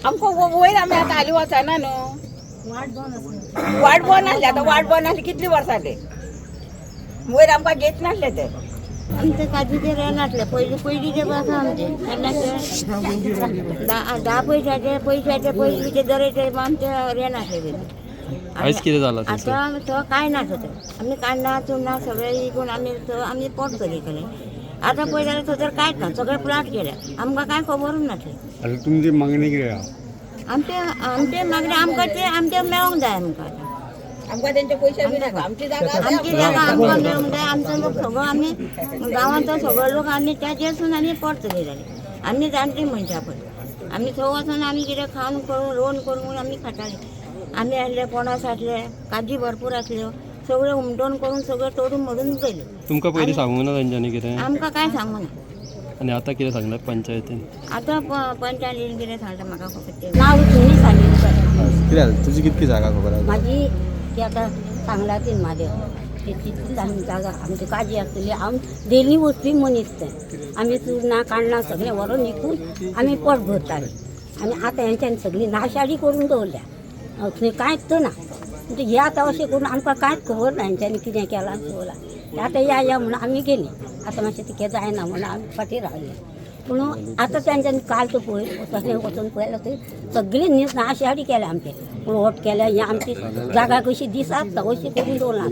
आमको वयर आमी आतां हाली वचना न्हू वाट बंद आसली आतां वाट बंद आसली कितली वर्सां जाली वयर आमकां घेत नासले ते आमचे काजूचे रेन आसले पयलींचे बस आमचे धा पयशाचे पयलींचे दरेचे आमचे रेन आसले आयज कितें जालां आतां तो कांय ना थंय आमी कांदा चुन्ना सगळे विकून आमी पोट चलयतले आतां पळय जाल्यार थंय कांयच ना सगळे प्लाट केले आमकां कांय खबरूच नासलें. आतां तुमची मागणी कितें आहा? आमचे मागणी आमकां ते मेळोंक जाय आमकां आमकां तेंचे पयशे बी नाका आमची जागा आमकां मेळोंक जाय आमचो लोक सगळो आमी गांवांतलो सगळो लोक आमी त्याचेरसून आमी पोट चलयताले आमी जाणटी मनशां पळय आमी थंय वचून आमी कितें खावन करून रोवन करून आमी खाताले आमी आसले पणस आसले काजी भरपूर आसल्यो सगळ्यो हुमटोवन करून सगळें तोडून मोडून पयलें तुमकां पयलीं सांगूंक ना तेंच्यांनी कितें आमकां कांय सांगूं ना आनी आतां कितें सांगल्यात पंचायतीन आतां पंचायतीन कितें सांगलें म्हाका खबर नांव तुमी सांगिल्लें कितें जालें तुजी कितकी जागा खबर आहा? म्हाजी ती आतां सांगलातीन म्हादेव तितली जागा आमची काजी आसतली हांव डेली वचपी मनीस तें आमी चुरना काण्णां सगळें व्हरोन विकून आमी पोट भरतालीं आनी आतां हेंच्यांनी सगळी नाशाडी करून दवरल्या थंय कांयच ना म्हणजे हे आतां अशें करून आमकां कांयच खबर ना हेंच्यांनी कितें केलां शिवलां आतां या म्हणून आमी गेलीं आतां मातशें तिकें जायना म्हणून आमी फाटीं रावले पूण आतां तेंच्यांनी काल तो पळय तशें वचून पळयलें थंय सगळी नाशाडी केल्या आमचे प्लॉट केल्या हे आमची जागा कशी दिसात अशी करून दवरला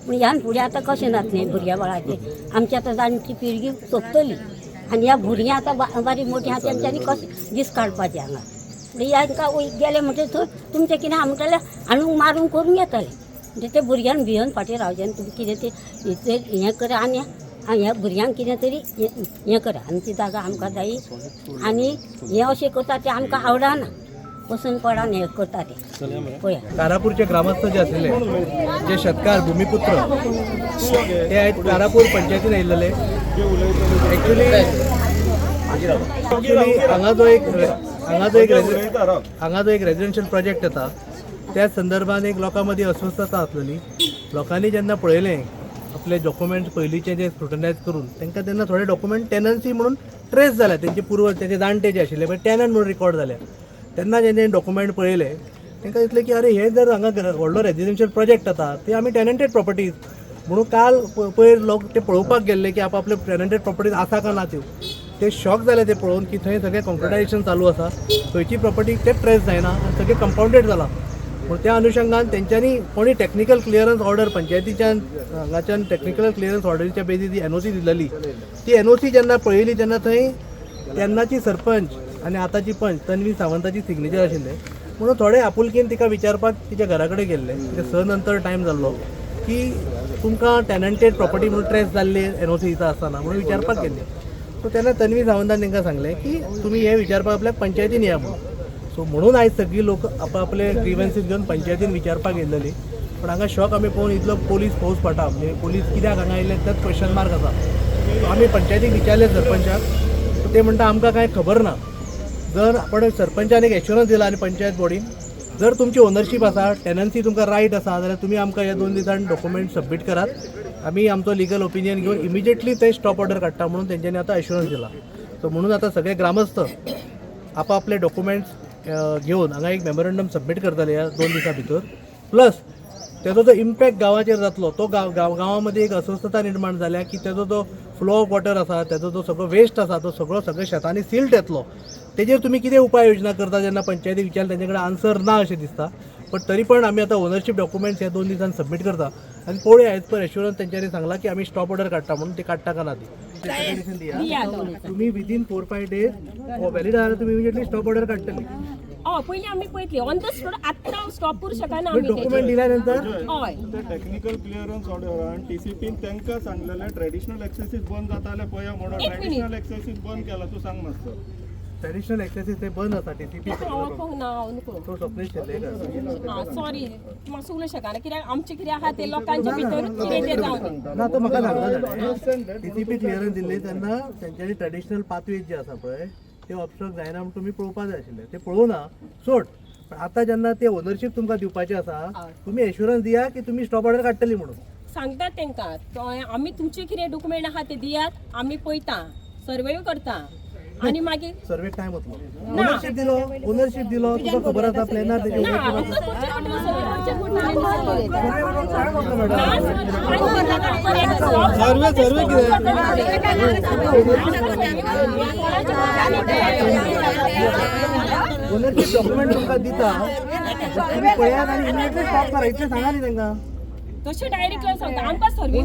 पूण ह्यान फुडें आतां कशें जातलें भुरग्या बाळाचें आमची आतां जाणटी पिळगी सोंपतली आनी ह्या भुरग्यां आतां बारीक मोठीं आहा तेंच्यांनी कशें दीस काडपाचें हांगा हांकां गेले म्हणजे थंय तुमचें कितें म्हणटालें हाडून मारून करून येताले म्हणजे ते भुरग्यांक भियोन फाटीं रावचें आनी तुमी कितें तें हें करा आनी ह्या भुरग्यांक कितें तरी हें करा आमची जागा आमकां जायी आनी हें अशें करता तें आमकां आवडना पसून पडान हें करता तें पळया. कारापूरचे ग्रामस्थ जे आसलेले जे शेतकार भूमिपुत्र ते आयज कारापूर पंचायतीन आयिल्ले एक्चुली हांगा जो एक रेजिडेन्शियल प्रोजेक्ट येता त्या संदर्भात एक लोकां मदीं अस्वस्थता आसलेली लोकांनी जेन्ना पळयलें आपले डॉक्युमेंट पयलींचे जे स्क्रुटनायज करून तांकां तेन्ना थोडे डॉक्युमेंट टेनन्सी म्हणून ट्रेस जाल्या तेंचे पूर्वज तेंचे जाणटे जे आशिल्ले पळय टेनंट म्हणून रिकॉर्ड जाल्या तेन्ना जेन्ना डॉक्युमेंट पळयले तांकां दिसलें की अरे हे जर हांगा व्हडलो रेजिडेन्शियल प्रोजेक्ट जाता ते आमी टेनंटेड प्रॉपर्टीज म्हणून काल पयर लोक ते पळोवपाक गेल्ले की आपले टेनंटेड प्रॉपर्टीज आसा काय ना त्यो ते शॉक जाले ते पळोवन की थंय सगळें कॉन्क्रिटायजेशन चालू आसा थंयची प्रॉपर्टी ते ट्रेस जायना आनी सगळें कंपाउंडेड जाला पूण त्या अनुशंगान तेंच्यांनी कोणी टॅक्निकल क्लियरन्स ऑर्डर पंचायतीच्यान हांगाच्यान टॅक्निकल क्लियरन्स ऑर्डरीच्या बेजीस NOC दिलेली ती NOC जेन्ना पळयली तेन्ना थंय तेन्नाची सरपंच आनी आतांची पंच तन्वी सावंताची सिग्नेचर आशिल्ले म्हणून थोडे आपुलकेन तिका विचारपाक तिच्या घरा कडेन गेल्ले म्हणजे स नंतर टायम जाल्लो की तुमकां टेनंटेड प्रॉपर्टी म्हणून ट्रेस जाल्ली NOC दिता आसतना म्हणून विचारपाक गेल्ले सो तेन्ना तन्वी सावंतान तांकां सांगलें की तुमी हें विचारपाक आपल्याक पंचायतीन या म्हणून सो म्हणून आयज सगळीं लोक आपले ग्रीवन्सीस घेवन पंचायतीन विचारपाक येयलेली पण हांगा शॉक आमी पळोवन इतलो पोलीस फौज पडटा म्हणजे पोलीस कित्याक हांगा आयिल्ले त्याच क्वेश्चन मार्क आसा सो आमी पंचायतीक विचारले सरपंचाक सो ते म्हणटा आमकां कांय खबर ना जर आपण सरपंचान एक एश्युरन्स दिला आनी पंचायत बॉडीन जर तुमची ओनरशीप आसा टेनन्सी तुमकां रायट आसा जाल्यार तुमी आमकां ह्या 2 दिसान डॉक्युमेंट सबमीट करात आमी आमचो लिगल ओपिनियन घेवन इमिजिएटली ते स्टॉप ऑर्डर काडटा म्हणून तेंच्यांनी आतां एश्युरन्स दिला सो म्हणून आतां सगळे ग्रामस्थ आपले डॉक्युमेंट्स घेवन हांगा एक मेमोरंडम सबमीट करतले ह्या 2 दिसां भितर प्लस तेजो जो इम्पॅक्ट गांवाचेर जातलो तो गांवा मदीं एक अस्वस्थता निर्माण जाल्या की तेजो जो फ्लो ऑफ वॉटर आसा तेजो जो सगळो वेस्ट आसा तो सगळे शेतांनी सिल्ट येतलो तेजेर तुमी कितें उपाय योजना करता जेन्ना पंचायती विचारले तेंचे कडेन आन्सर ना अशें दिसता पण तरी पण आमी आतां ओनरशीप डॉक्युमेंट्स ह्या 2 दिसान सबमीट करता आनी पळोवया एज पर एश्युरन्स तेंच्यांनी सांगला की आमी स्टॉप ऑर्डर काडटा म्हणून ती काडटा का ना ती तुमी विदीन 4-5 डेज वॅलीड जाल्यार तुमी इमिजिएटली स्टॉप ऑर्डर काडटली पयलीं आमी पळयतली ऑन द स्पॉट आतां स्टॉप करूं शकना आमी डॉक्युमेंट दिल्या नंतर हय टेक्निकल क्लियरन्स ऑर्डरान TCPन तांकां सांगलेलें ट्रेडिशनल एक्सेसीस बंद जाताले पळया म्हणून ट्रेडिशनल एक्सेसीस बंद केला तूं सांग मातसो ट्रेडिशनल एक्सेसीस ते बंद आसा TCP ना सप्रेस केले सॉरी म्हाका उलोवंक शकना कित्याक आमचें कितें आहा तें लोकांच्या भितर कितें तें जावन ना तो म्हाका सांगता TCP क्लियरन्स दिल्ले तेन्ना तेंच्यांनी ट्रेडिशनल पाथवेज जे आसा पळय ते ऑब्स्ट्रक्ट जायना म्हणून तुमी पळोवपा जाय आशिल्ले ते पळोवना सोड पण आतां जेन्ना ते ओनरशीप तुमकां दिवपाचें आसा तुमी एश्युरन्स दिया की तुमी स्टॉप ऑर्डर काडटली म्हणून सांगतात तेंका तो आमी तुमचे कितें डॉक्युमेंट आहा ते दियात आमी पळयता सर्वे करता आणि मागीर सर्वे टाइम वतलो ओनरशिप दिलो तुका खबर आसा प्लॅनार ना आमकां करचें पडटलें, सर्वे करचें पडटलें. ओनरशिप डॉक्युमेंट तुमकां दिता तुम्ही पळयात आणि इमिडिएटली स्टॉप करा इतलें सांगा न्ही तांकां तशें डायरेक्ट सांगता आमकां सर्वे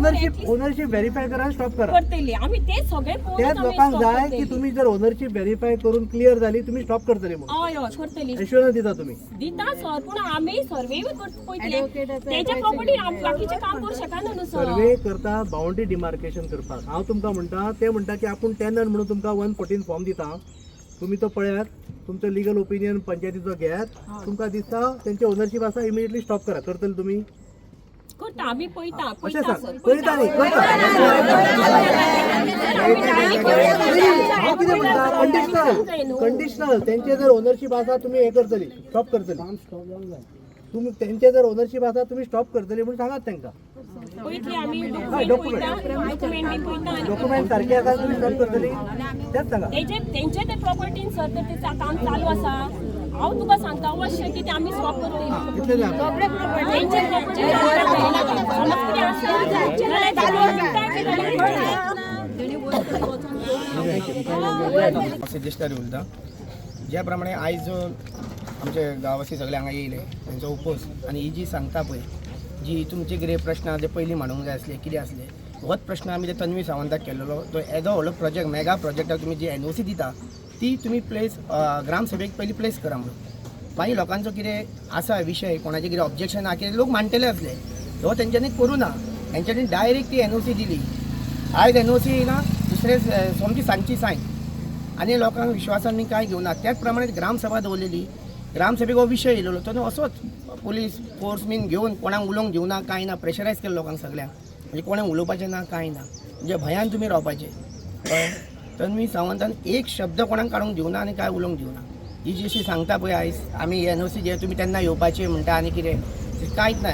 ओनरशिप व्हेरीफाय करा स्टॉप करा करतली आमी ते सगळे पळोवन त्याच आमी लोकांक stop जाय करतली. की तुम्ही जर ओनरशिप व्हेरीफाय करून क्लिअर झाली तुम्ही स्टॉप करतले म्हणून हय हय करतली एश्युरन्स दिता तुम्ही दिता सर पूण आमी सर्वे पळयतले तेच्या प्रॉपर्टी बाकीचे काम करू शकना न्हू सर. सर्वे करता बाउंड्री डिमार्केशन करपाक हांव तुमकां म्हणटा ते म्हणटा की आपूण टेनंट म्हणून तुमकां 114 फॉर्म दिता तुम्ही तो पळयात तुमचो लिगल ओपिनियन पंचायतीचो घेयात तुमकां दिसता तेंचे ओनरशिप आसा इमिडिएटली स्टॉप करा करतले तुमी करता आमी पळयता अशें पळयता सांग सर पळयता न्ही करता हांव कितें म्हणटा कंडिशनल तेंचे जर ओनरशिप आसा तुमी हे करतली स्टॉप करतली तुम्ही तेंचे जर ओनरशिप आसा तुमी स्टॉप करतली म्हणून सांगात तांकां पळयतली आमी डॉक्युमेंट बी पळयता डॉक्युमेंट सारखे आसा तुमी स्टॉप करतली तेच सांगा तेंचे ते प्रॉपर्टीन सर तर तेचं काम चालू आसा हांव तुका सांगता अवश्य की ते आमी स्टॉप करतली इतलें जाय तेंचे सिद्धेश्वर उलयता ज्या प्रमाणे आयज आमचे गांवासी सगळे हांगा येयले तेंचो उपोस आनी ही जी सांगता पळय जी तुमचे कितें प्रश्न आहा ते पयलीं मांडूंक जाय आसले कितें आसले होच प्रश्न आमी ते तन्वी सावंताक केल्लो तो येदो व्हडलो प्रोजेक्ट मेगा प्रोजेक्टाक तुमी जी NOC दिता ती तुमी प्लेस ग्रामसभेक पयलीं प्लेस करा म्हणून मागीर लोकांचो कितें आसा विशय कोणाचें कितें ऑब्जेक्शन आहा कितें लोक मांडटले आसले हो तेंच्यांनी करूं ना तेंच्यांनी डायरेक्ट ती NOC दिली आयज NOC येयना दुसरे सोमती सांजची सायन आनी लोकांक विश्वासान मी कांय घेवना त्याच प्रमाणे ग्रामसभा दवरलेली ग्रामसभेक हो विशय येयलो तो असोच पुलीस फोर्स बीन घेवन कोणाक उलोवंक दिवना कांय ना प्रेशरायज केलें लोकांक सगळ्यांक म्हणजे कोणाक उलोवपाचें ना कांय ना म्हणजे भयान तुमी रावपाचें कळ्ळें तन्वी सावंतान एक शब्द कोणाक काडूंक दिवना आनी कांय उलोवंक दिवना ही जी अशी सांगता पळय आयज आमी NOC जे तुमी तेन्ना येवपाचें म्हणटा आनी कितें कांयच ना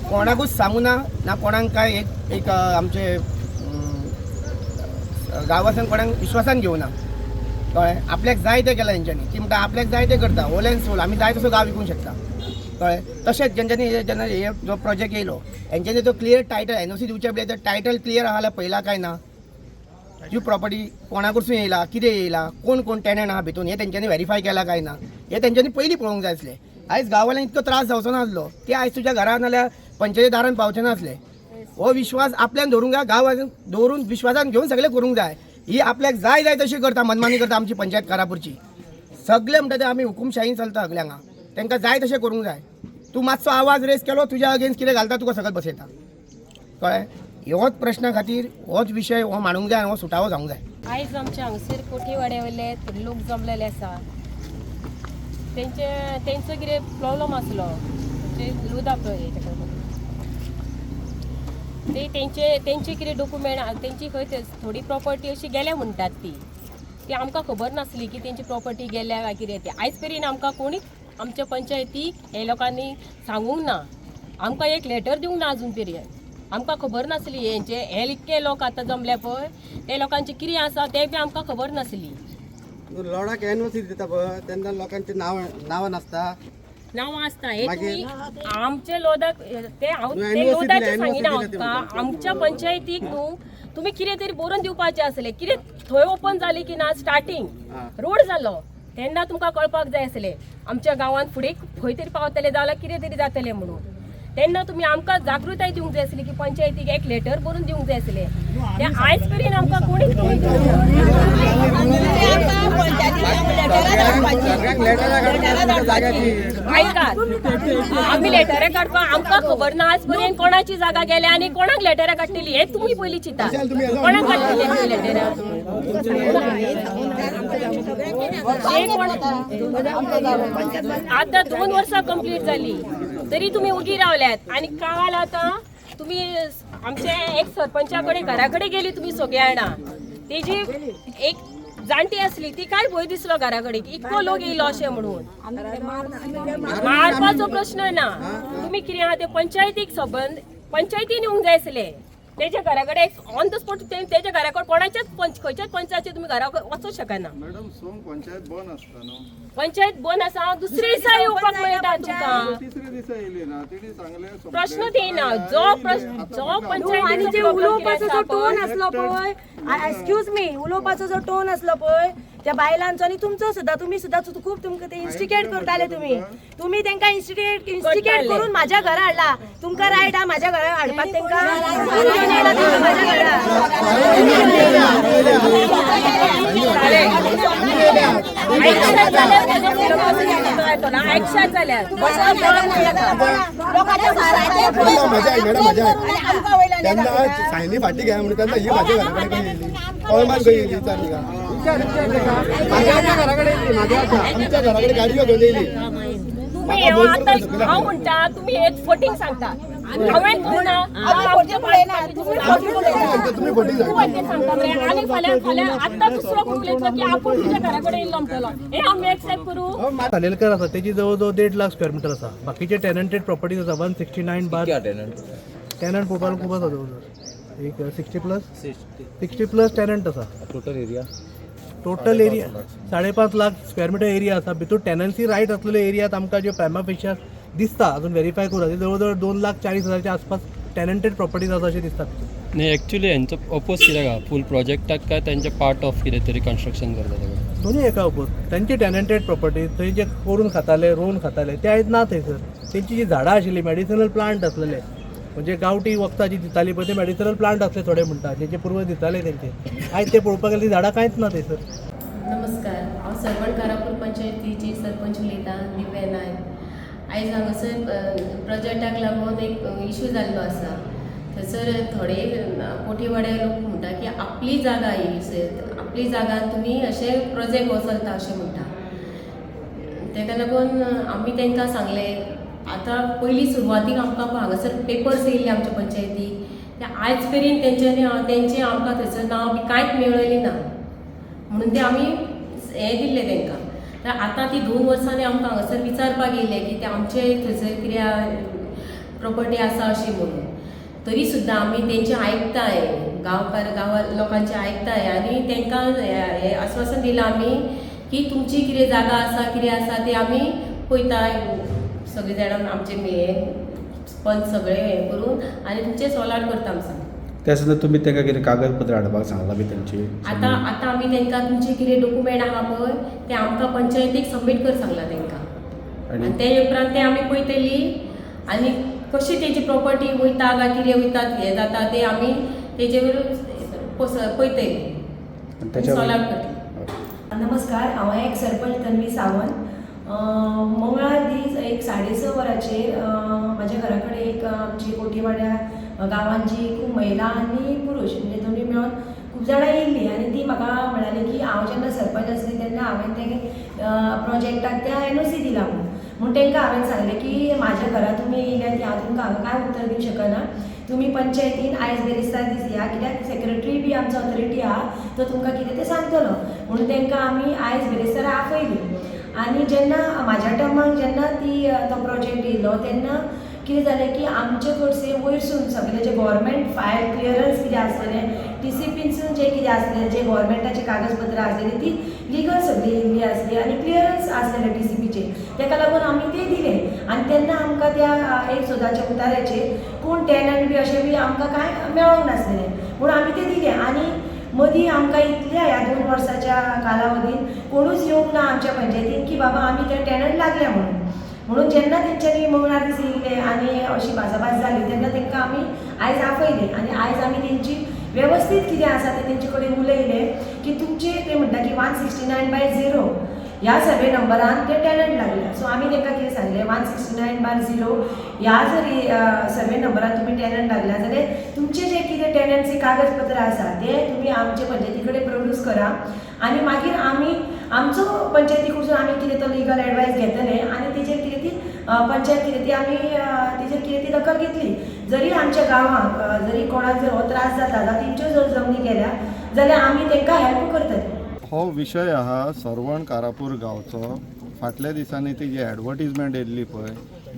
कोणाकूच सांगू ना कोणाक काय एक आमचे गांवांतल्यान कोणाक विश्वासान घेवना कळ्ळें आपल्याक जाय तें केलां तेंच्यांनी ती म्हणटा आपल्याक जाय तें करता होल एंड सोल आमी जाय तसो गांव विकूंक शकता कळ्ळें तशेंच जेंच्यांनी जेन्ना हे जो प्रोजेक्ट येयलो हेंच्यांनी तो क्लियर टायटल NOC दिवचे पयलीं तो टायटल क्लियर आहा जाल्यार पयला काय ना जी प्रॉपर्टी कोणाकडसून येयला कितें येयला कोण कोण टेनंट आहा भितून हे तेंच्यांनी व्हेरीफाय केला काय ना हे तेंच्यांनी पयलीं पळोवंक जाय आसलें आयज गांववाल्यांक इतको त्रास जावचो नासलो ते आयज तुज्या घरान नाल्यार पंचायती दारान पावचे नासले हो विश्वास आपल्यान धरूंक जाय गांवांत दवरून विश्वासान घेवन सगळें करूंक जाय ही आपल्याक जाय तशी करता मनमानी करता आमची पंचायत कारापूरची सगळे म्हणटा ते आमी हुकुमशायेन चलता सगळ्यांक तांकां जाय तशें करूंक जाय तूं मातसो आवाज रेस केलो तुज्या अगेन्स्ट कितें घालता तुका सकयल बसयता कळ्ळें होच प्रश्ना खातीर होच विशय हो मांडूंक जाय हो सुटावो जावंक जाय आयज आमचे हांगसर कोठेवाडे वयले लोक जमलेले आसा तेंचो कितें प्रॉब्लम आसलो ते लुदा पळय ते तेंचे कितें डॉक्युमेंट तेंची खंय थोडी प्रॉपर्टी अशी गेल्या म्हणटात ती आमकां खबर नासली की तेंची प्रॉपर्टी गेल्या काय कितें ते आयज मेरेन आमकां कोणीच आमच्या पंचायतीक हे लोकांनी सांगूंक ना आमकां एक लेटर दिवंक ना अजून पर्यंत आमकां खबर नासली हे इतके लोक आतां जमले पळय ते लोकांचे कितें आसा ते बी आमकां खबर नासली लोडाक NOC दिता पळय तेन्ना लोकांचे नांव नासता नांव आसता हे तुम्ही आमचे लोदाक ते लोदाचे सांगिना आमकां आमच्या पंचायतीक न्हू तुम्ही कितें तरी बरोवन दिवपाचें आसलें कितें थंय ओपन जाली की ना स्टार्टींग रोड जालो तेन्ना तुमकां कळपाक जाय आसलें आमच्या गांवांत फुडें खंय तरी पावतले जाल्यार कितें तरी जातलें म्हणून तेन्ना तुमी आमकां जागृताय दिवंक जाय आसली की पंचायतीक एक लेटर बरोवन दिवंक जाय आसलें ते आयज मेरेन आमकां कोणीच आयकात आमी लेटरां काडपाक आमकां खबर ना आज पर्यंत कोणाची जागा गेल्या आनी कोणाक लेटरां काडटली हे तुमी पयलीं चिंता कोणाक काडटली लेटरां आतां 2 वर्सां कंप्लीट जाली तरी तुम्ही उगी रावल्यात आणि काल आता तुम्ही आमचे एक सरपंचा कडेन घरा कडेन गेली तुम्ही सगळे जाणां तेजी एक जाणटी असली ती काय भंय दिसलो घरा कडेन इतको लोक येयलो अशें म्हणून मारपाचो प्रश्न ना तुम्ही कितें आहा ते पंचायतीक संबंध पंचायतीन येवंक जाय आसले तेच्या घरा कडेन ऑन द स्पॉट तेच्या घरा कडेन कोणाच्याच खंयच्याच पंचायती तुम्ही घरा वचूंक शकना. मॅडम सोंग पंचायत बंद असता न्हू. पंचायत बंद आसा दुसऱ्या दिसा येवपाक मेळटा तुमका. तिसऱ्या दिसा येयली ना तिणी सांगले प्रश्न येना जो पंचायत आणि जे उलोवपाचो जो टोन असलो पळय, एक्सक्यूज मी, उलोवपाचो जो टोन असलो पळय त्या बायलांचो आणि तुमचो सुद्धा, तुम्ही सुद्धा खूप तुमकां ते इन्स्टिगेट करताले. तुम्ही तांकां इन्स्टिगेट करून माझ्या घरा हाडला. तुमकां रायट हा माझ्या घरा हाडपाक तांकां. माझ्या घरा त्यांना सायनी फाटी घ्या म्हणून त्यांना ही माझ्या घराकडे गेली कळमान गेली आमच्या घराकडे गाडी घेऊन येयली. तुम्ही आता हांव म्हणटा तुम्ही एक फटींग सांगता हांवें म्हणा तुम्ही फटी सांगता आणि फाल्यां आतां दुसरो कोण उलयतलो की आपूण तुज्या घरा कडेन येयलो म्हणटलो हे आमी एक्सेप्ट करू. खालेलकर आसा तेची जवळ 1.5 लाख स्क्वेअर मिटर आसा. बाकीचे टेनंटेड प्रॉपर्टीज आसा 169 बार टेनंट पोवपाक खूब आसा जवळ एक 60 प्लस टेनंट आसा. Total area 5.5 lakh square metre area आसा. भितूर टेनन्सी रायट असलेल्या एरियात आमकां ज्यो प्रायमा फेशिया दिसता अजून व्हेरीफाय करूं ते जवळ 2,40,000च्या आसपास टेनंटेड प्रॉपर्टीज आसा अशें दिसता. नाही ॲक्च्युली यांचं अपोज कित्याक आहा फूल प्रोजेक्टाक काय त्यांचे पार्ट ऑफ कितें तरी कन्स्ट्रक्शन करता तेका दोन्ही एका अपोज. त्यांची टेनंटेड प्रॉपर्टी थंय जे करून खाताले रोवन खाताले ते आयज ना थंयसर. तेंची जी झाडां आशिल्ली मेडिसिनल प्लांट आसलेले म्हणजे गांवठी वखदां जी दिताली पळय ते मेडिसिनल प्लांट असले थोडे म्हणटा जेचे पूर्व दिताले तेंचे आयज ते पळोवपाक गेले ती झाडां कांयच ना थंयसर. नमस्कार, हांव सरवण कारापूर पंचायतीची सरपंच उलयतां दिव्या नायक. आयज हांगासर प्रोजेक्टाक लागून एक इश्यू जाल्लो आसा. थंयसर थोडे कोठीवाडे लोक म्हणटा की आपली जागा ही आपली जागा तुमी अशें प्रोजेक्ट हो चलता अशें म्हणटा. तेका लागून आमी तांकां सांगले आतां पयलीं सुरवातीक आमकां हांगासर पेपर्स येयल्ले आमच्या पंचायतीक ते आयज मेरेन तेंचें आमकां थंयसर नांव बी कांयच मेळयलें ना म्हणून ते आमी हें दिल्लें तांकां. तर आतां ती 2 वर्सांनी आमकां हांगासर विचारपाक येयले की ते आमचे थंयसर कितें प्रॉपर्टी आसा अशी म्हणून. तरी सुद्दां आमी तेंचें आयकताय गांवा लोकांचें आयकताय आनी तांकां हें आश्वासन दिलां आमी की तुमची कितें जागा आसा कितें आसा ते आमी पळयताय सगळे जाणां आमचे हें पंच सगळे हें करून आनी तुमचें सॉल्व आउट करता आमी सांग. त्या सुद्दां तुमी तांकां कितें कागदपत्र हाडपाक सांगलां बी तेंची. आतां आमी तांकां तुमचे कितें डॉक्युमेंट आहा पळय ते आमकां पंचायतीक सबमीट कर सांगलां तांकां आनी ते उपरांत ते आमी पळयतली आनी कशी तेजी प्रॉपर्टी वयता काय कितें वयता हें जाता ते आमी तेजेर पळयतली सॉल्व आउट करतली. नमस्कार, हांव एक सरपंच तन्वी सावंत. मंगळार दीस एक 6:30 वरांचेर म्हाज्या घरा कडेन एक आमची कोठीवाड्या गांवांची खूब महिला आनी पुरुश म्हणजे दोनी मेळून खूब जाणां येयल्लीं आनी ती म्हाका म्हणाली की हांव जेन्ना सरपंच आसली तेन्ना हांवें ते प्रोजेक्टाक त्या NOC दिला म्हणून तांकां हांवें सांगलें की म्हाज्या घरा तुमी येयल्या ती हांव तुमकां हांगा कांय उत्तर दिवंक शकना. तुमी पंचायतीन आयज बेरेस्तार दीस या कित्याक सेक्रेटरी बी आमचो ऑथॉरिटी आहा तो तुमकां कितें तें सांगतलो म्हणून तांकां आमी आयज बेरेस्तार आपयली. आनी जेन्ना म्हाज्या टर्माक जेन्ना ती तो प्रोजेक्ट येयलो तेन्ना कितें जालें की आमचे कडचे वयरसून सगळे जे गव्हर्मेंट फायल क्लियरन्स कितें आसलेलें TCPसून जें कितें आसलें जे गव्हर्मेंटाची कागजपत्रां आसलेलीं ती लिगल सगळी येयल्ली आसली आनी क्लियरन्स आसलेले TCPचे ताका लागून आमी ते दिले. आनी तेन्ना आमकां त्या एक सोदाच्या उतार्याचेर कोण टेनंट बी अशें बी आमकां कांय मेळोंक नासलेलें म्हणून आमी ते दिले. आनी मदीं आमकां इतल्या ह्या 2 वर्साच्या कालावधीन कोणूच येवंक ना आमच्या पंचायतीन की बाबा आमी ते टेनंट लागल्या म्हणून जेन्ना तेंच्यांनी मंगळार दीस येयले आनी अशी भासाभास जाली तेन्ना तांकां आमी आयज आपयले आनी आयज आमी तेंची वेवस्थीत कितें आसा तें तेंचे कडेन उलयलें की तुमचे ते म्हणटा की 169/0 ह्या सर्वे नंबरान ते टेनंट लागल्या. सो आमी तांकां कितें सांगलें 169/0 ह्या जर सर्वे नंबरान तुमी टेनंट लागल्या जाल्यार तुमचे जे कितें टेनंटचे कागदपत्र आसा ते तुमी आमचे पंचायती कडेन प्रोड्यूस करा आनी मागीर आमी आमचो पंचायती कडसून आमी कितें तो लिगल एडवायस घेतले आनी तेजेर कितें ती पंचायत कितें ती आमी तेजेर कितें ती दखल घेतली. जरी आमच्या गांवांत जरी कोणाक जर हो त्रास जाता जाल्यार तेंच्यो जर जमनी केल्या जाल्यार आमी तांकां हेल्प करतले. हो विशय आहा सरवण कारापूर गांवचो. फाटल्या दिसांनी ती जी एडवर्टिजमेंट येयल्ली पळय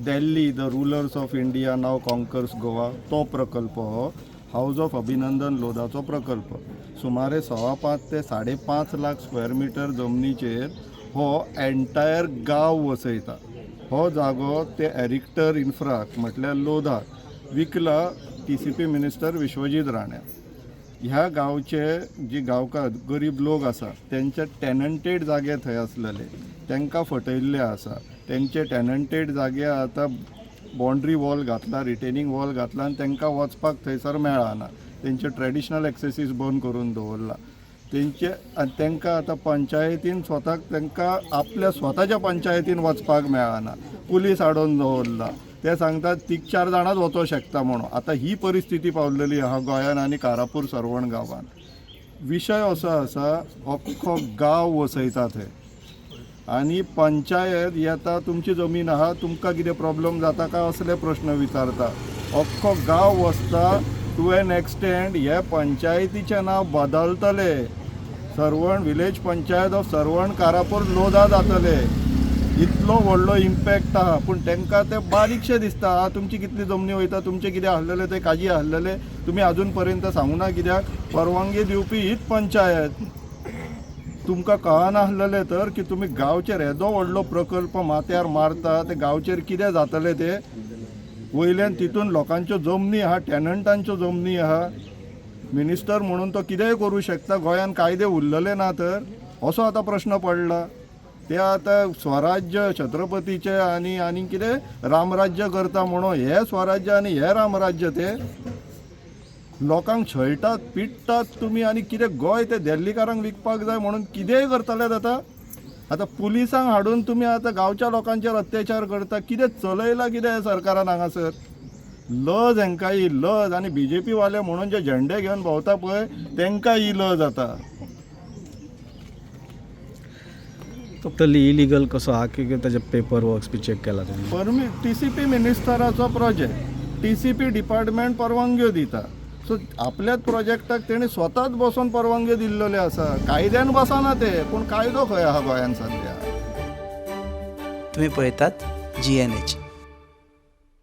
Delhi the rulers of India now conquers Goa तो प्रकल्प हो हाऊस ऑफ अभिनंदन लोधाचो प्रकल्प. सुमारे 5.5 ते 5.5 लाख स्क्वेअर मिटर जमनीचेर हो एंटायर गांव वसयता. हो जागो ते एरिक्टर इन्फ्राक म्हटल्यार लोधाक विकला TCP मिनिस्टर विश्वजीत राणे. ह्या गांवचे जी गांवकार गरीब लोक आसा तेंचे टेनंटेड जागे थंय आसलेले तांकां फटयल्ले आसा. तेंचे टेनंटेड जागे आतां बाउंड्री वॉल घातला, रिटेनिंग वॉल घातला आनी तांकां वचपाक थंयसर मेळना. तेंचे ट्रेडिशनल एक्सेसीस बंद करून दवरला. तांकां आतां पंचायतीन स्वताक तांकां आपल्या स्वताच्या पंचायतीन वचपाक मेळना. पुलीस हाडून दवरला. ते सांगतात 3-4 जाणांच वचों शकता म्हणून. आतां ही परिस्थिती पावलेली आहा गोंयान आनी कारापूर सरवण गांवान. विशय असो आसा अख्खो गांव वसयता थंय आनी पंचायत येता तुमची जमीन आहा तुमकां कितें प्रॉब्लम जाता काय असले प्रश्न विचारता. अख्खो गांव वचता. टू एन एक्सटेंड हे पंचायतीचें नांव बदलतले. सरवण विलेज पंचायत ऑफ सरवण कारापूर लोधा जातले. इतलो व्हडलो इम्पॅक्ट आहा. पूण तांकां ते बारीकशे दिसता. तुमची कितली जमनी वयता, तुमचे कितें आहलेले ते काजी आहलेले तुमी आजून पर्यंत सांगूना. कित्याक परवानगी दिवपी हीच पंचायत. तुमकां कळना आहलेले तर की तुमी गांवचेर येदो व्हडलो प्रकल्प माथ्यार मारता ते गांवचेर कितें जातले ते. वयल्यान तितून लोकांच्यो जमनी आहा, टेनंटांच्यो जमनी आहा. मिनिस्टर म्हणून तो कितेंय करूं शकता. गोंयान कायदे उरलेले ना तर असो आतां प्रश्न पडला. ते आतां स्वराज्य छत्रपतीचे आनी कितें रामराज्य करता म्हणून हे स्वराज्य आनी हे रामराज्य ते लोकांक छळटात, पिट्टात तुमी आनी कितें गोंय ते दिल्लीकारांक विकपाक जाय म्हणून कितेंय करतले जाता. आतां पुलिसांक हाडून तुमी आतां गांवच्या लोकांचेर अत्याचार करता. कितें चलयला कितें हे सरकारान हांगासर. लज हांकां ही लज. आनी BJP वाले म्हणून जे झेंडे घेवन भोंवता पळय तांकां ही लज आता. टोटली इलिगल कसो आहा की ताजे पेपर वर्क्स बी चेक केला तुम्ही? TCP मिनिस्टराचो प्रोजेक्ट TCP डिपार्टमेंट परवानग्यो दिता. सो आपल्याच प्रोजेक्टाक तेणी स्वताच बसून परवानग्यो दिल्ल्यो आसा. कायद्यान बसना ते पूण कायदो खंय आहा गोंयान सद्या. तुम्ही पळयतात GNH.